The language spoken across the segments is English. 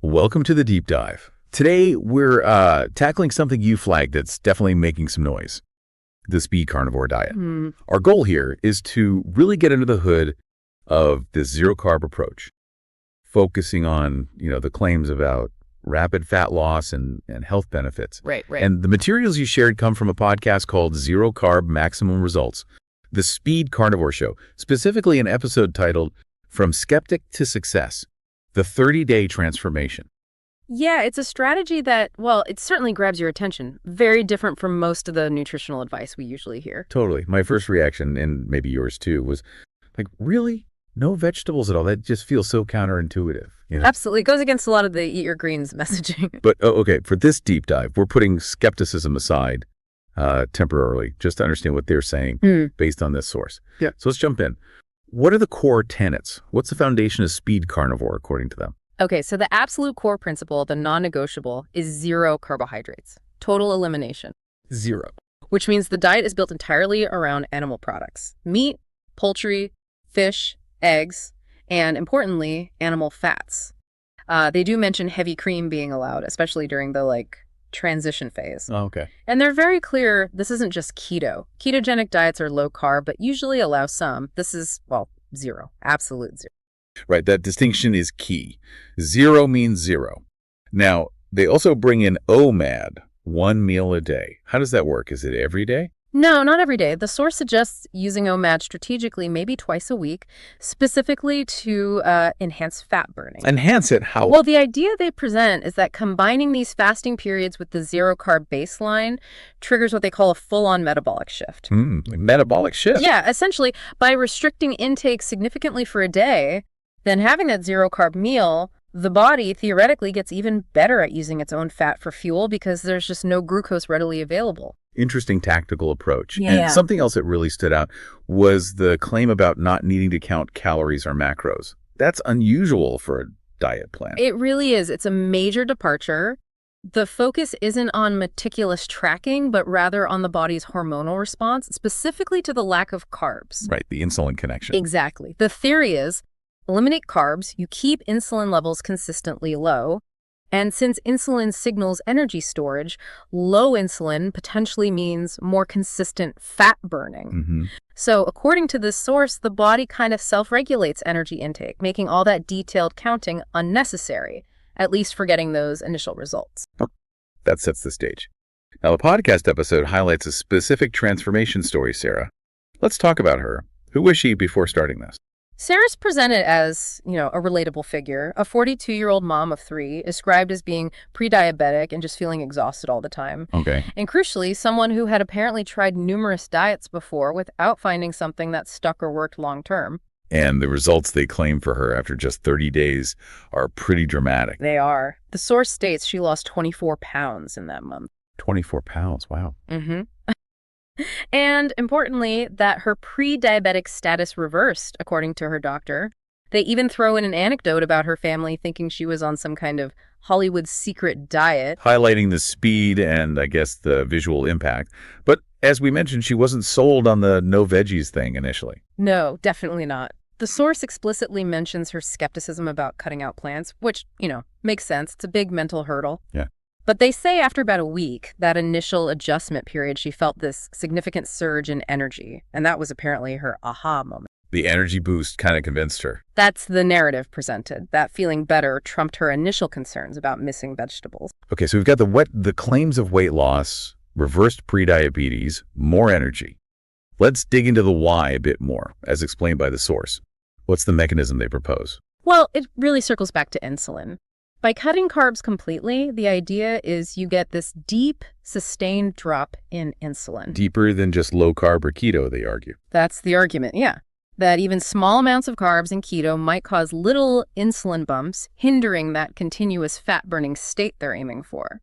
Welcome to the deep dive. Today, we're tackling something you flagged that's definitely making some noise, the Speed Carnivore diet. Our goal here is to really get under the hood of this zero-carb approach, focusing on, the claims about rapid fat loss and health benefits. Right. And the materials you shared come from a podcast called Zero-Carb Maximum Results, the Speed Carnivore Show, specifically an episode titled From Skeptic to Success, the 30-Day Transformation. Yeah, it's a strategy that, it certainly grabs your attention. Very different from most of the nutritional advice we usually hear. Totally. My first reaction, and maybe yours too, was like, really? No vegetables at all? That just feels so counterintuitive. Absolutely. It goes against a lot of the eat your greens messaging. But, okay, for this deep dive, we're putting skepticism aside temporarily, just to understand what they're saying based on this source. Yeah. So let's jump in. What are the core tenets? What's the foundation of Speed Carnivore, according to them? Okay, so the absolute core principle, the non-negotiable, is zero carbohydrates. Total elimination. Zero. Which means the diet is built entirely around animal products. Meat, poultry, fish, eggs, and importantly, animal fats. They do mention heavy cream being allowed, especially during the transition phase. Oh, okay. And they're very clear, this isn't just keto. Ketogenic diets are low carb, but usually allow some. This is, zero. Absolute zero. Right, that distinction is key. Zero means zero. Now, they also bring in OMAD, 1 meal a day. How does that work? Is it every day? No, not every day. The source suggests using OMAD strategically, maybe twice a week, specifically to enhance fat burning. Enhance it how? Well, the idea they present is that combining these fasting periods with the zero-carb baseline triggers what they call a full-on metabolic shift. Metabolic shift? Yeah, essentially, by restricting intake significantly for a day, then having that zero-carb meal, the body theoretically gets even better at using its own fat for fuel because there's just no glucose readily available. Interesting tactical approach. Yeah. And something else that really stood out was the claim about not needing to count calories or macros. That's unusual for a diet plan. It really is. It's a major departure. The focus isn't on meticulous tracking, but rather on the body's hormonal response, specifically to the lack of carbs. Right, the insulin connection. Exactly. The theory is eliminate carbs, you keep insulin levels consistently low. And since insulin signals energy storage, low insulin potentially means more consistent fat burning. So according to this source, the body kind of self-regulates energy intake, making all that detailed counting unnecessary, at least for getting those initial results. That sets the stage. Now, the podcast episode highlights a specific transformation story, Sarah. Let's talk about her. Who was she before starting this? Sarah's presented as, a relatable figure, a 42-year-old mom of 3, described as being pre-diabetic and just feeling exhausted all the time. Okay. And crucially, someone who had apparently tried numerous diets before without finding something that stuck or worked long-term. And the results they claim for her after just 30 days are pretty dramatic. They are. The source states she lost 24 pounds in that month. 24 pounds, wow. And importantly, that her pre-diabetic status reversed, according to her doctor. They even throw in an anecdote about her family thinking she was on some kind of Hollywood secret diet. Highlighting the speed and, I guess, the visual impact. But as we mentioned, she wasn't sold on the no veggies thing initially. No, definitely not. The source explicitly mentions her skepticism about cutting out plants, which, makes sense. It's a big mental hurdle. Yeah. But they say after about a week, that initial adjustment period, she felt this significant surge in energy. And that was apparently her aha moment. The energy boost kind of convinced her. That's the narrative presented. That feeling better trumped her initial concerns about missing vegetables. Okay, so we've got the claims of weight loss, reversed prediabetes, more energy. Let's dig into the why a bit more, as explained by the source. What's the mechanism they propose? Well, it really circles back to insulin. By cutting carbs completely, the idea is you get this deep, sustained drop in insulin. Deeper than just low carb or keto, they argue. That's the argument, yeah. That even small amounts of carbs in keto might cause little insulin bumps, hindering that continuous fat-burning state they're aiming for.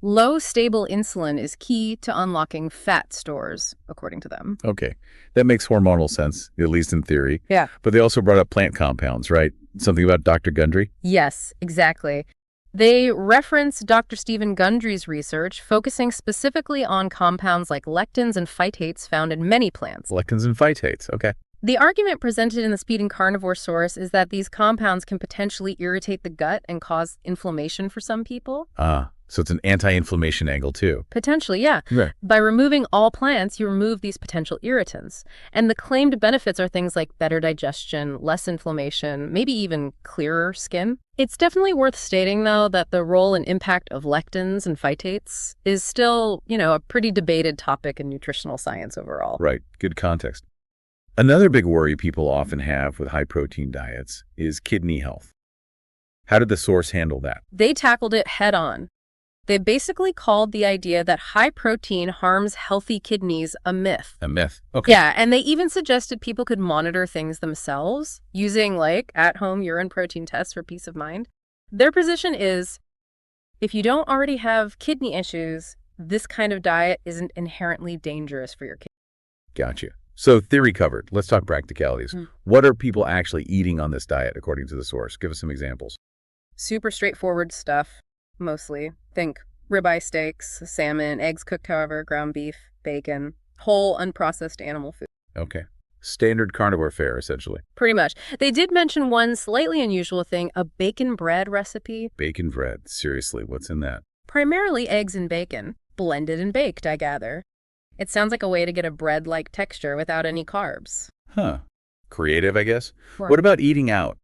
Low, stable insulin is key to unlocking fat stores, according to them. Okay, that makes hormonal sense, at least in theory. Yeah. But they also brought up plant compounds, right? Something about Dr. Gundry? Yes, exactly. They reference Dr. Stephen Gundry's research, focusing specifically on compounds like lectins and phytates found in many plants. Lectins and phytates, okay. The argument presented in the Speed and Carnivore source is that these compounds can potentially irritate the gut and cause inflammation for some people. So it's an anti-inflammation angle too. Potentially, yeah. Right. By removing all plants, you remove these potential irritants. And the claimed benefits are things like better digestion, less inflammation, maybe even clearer skin. It's definitely worth stating, though, that the role and impact of lectins and phytates is still, a pretty debated topic in nutritional science overall. Right. Good context. Another big worry people often have with high-protein diets is kidney health. How did the source handle that? They tackled it head on. They basically called the idea that high protein harms healthy kidneys a myth. A myth. Okay. Yeah, and they even suggested people could monitor things themselves using at-home urine protein tests for peace of mind. Their position is, if you don't already have kidney issues, this kind of diet isn't inherently dangerous for your kidneys. Gotcha. So theory covered. Let's talk practicalities. What are people actually eating on this diet according to the source? Give us some examples. Super straightforward stuff, mostly. Think ribeye steaks, salmon, eggs cooked however, ground beef, bacon, whole unprocessed animal food. Okay. Standard carnivore fare, essentially. Pretty much. They did mention one slightly unusual thing, a bacon bread recipe. Bacon bread. Seriously, what's in that? Primarily eggs and bacon, blended and baked, I gather. It sounds like a way to get a bread-like texture without any carbs. Huh. Creative, I guess. Right. What about eating out?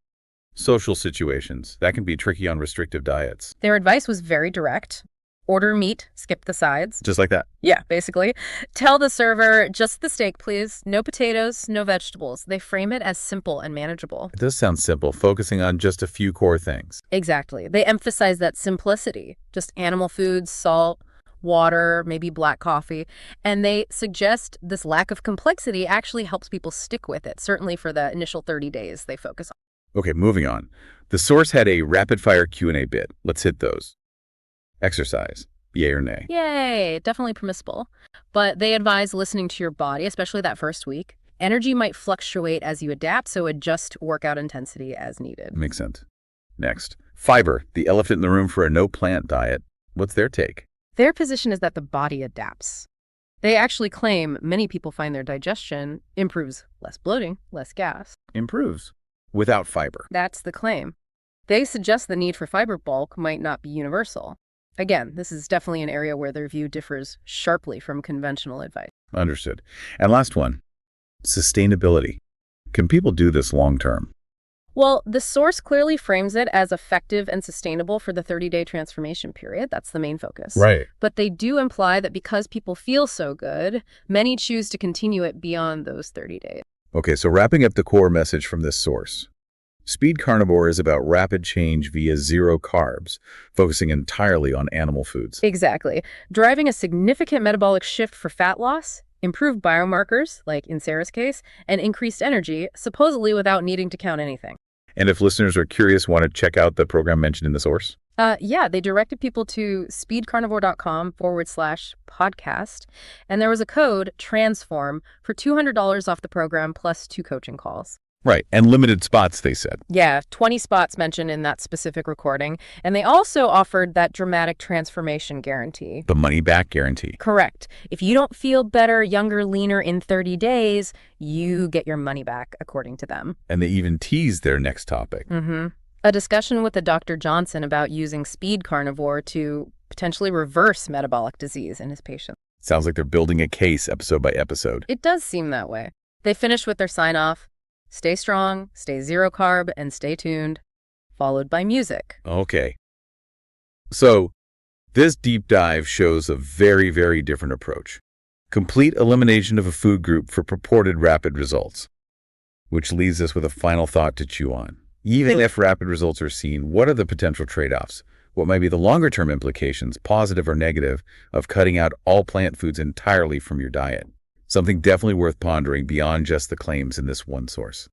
Social situations. That can be tricky on restrictive diets. Their advice was very direct. Order meat, skip the sides. Just like that? Yeah, basically. Tell the server, just the steak, please. No potatoes, no vegetables. They frame it as simple and manageable. It does sound simple, focusing on just a few core things. Exactly. They emphasize that simplicity. Just animal foods, salt, water, maybe black coffee. And they suggest this lack of complexity actually helps people stick with it, certainly for the initial 30 days they focus on. Okay, moving on. The source had a rapid-fire Q&A bit. Let's hit those. Exercise. Yay or nay? Yay, definitely permissible. But they advise listening to your body, especially that first week. Energy might fluctuate as you adapt, so adjust workout intensity as needed. Makes sense. Next. Fiber, the elephant in the room for a no-plant diet. What's their take? Their position is that the body adapts. They actually claim many people find their digestion improves, less bloating, less gas. Improves. Without fiber. That's the claim. They suggest the need for fiber bulk might not be universal. Again, this is definitely an area where their view differs sharply from conventional advice. Understood. And last one, sustainability. Can people do this long-term? Well, the source clearly frames it as effective and sustainable for the 30-day transformation period. That's the main focus. Right. But they do imply that because people feel so good, many choose to continue it beyond those 30 days. Okay, so wrapping up the core message from this source. Speed Carnivore is about rapid change via zero carbs, focusing entirely on animal foods. Exactly. Driving a significant metabolic shift for fat loss, improved biomarkers, like in Sarah's case, and increased energy, supposedly without needing to count anything. And if listeners are curious, want to check out the program mentioned in the source? Yeah, they directed people to speedcarnivore.com/podcast, and there was a code, TRANSFORM, for $200 off the program plus 2 coaching calls. Right, and limited spots, they said. Yeah, 20 spots mentioned in that specific recording, and they also offered that dramatic transformation guarantee. The money-back guarantee. Correct. If you don't feel better, younger, leaner in 30 days, you get your money back, according to them. And they even teased their next topic. A discussion with a Dr. Johnson about using Speed Carnivore to potentially reverse metabolic disease in his patients. Sounds like they're building a case episode by episode. It does seem that way. They finish with their sign-off, stay strong, stay zero carb, and stay tuned, followed by music. Okay. So, this deep dive shows a very, very different approach. Complete elimination of a food group for purported rapid results. Which leaves us with a final thought to chew on. Even if rapid results are seen, what are the potential trade-offs? What might be the longer-term implications, positive or negative, of cutting out all plant foods entirely from your diet? Something definitely worth pondering beyond just the claims in this one source.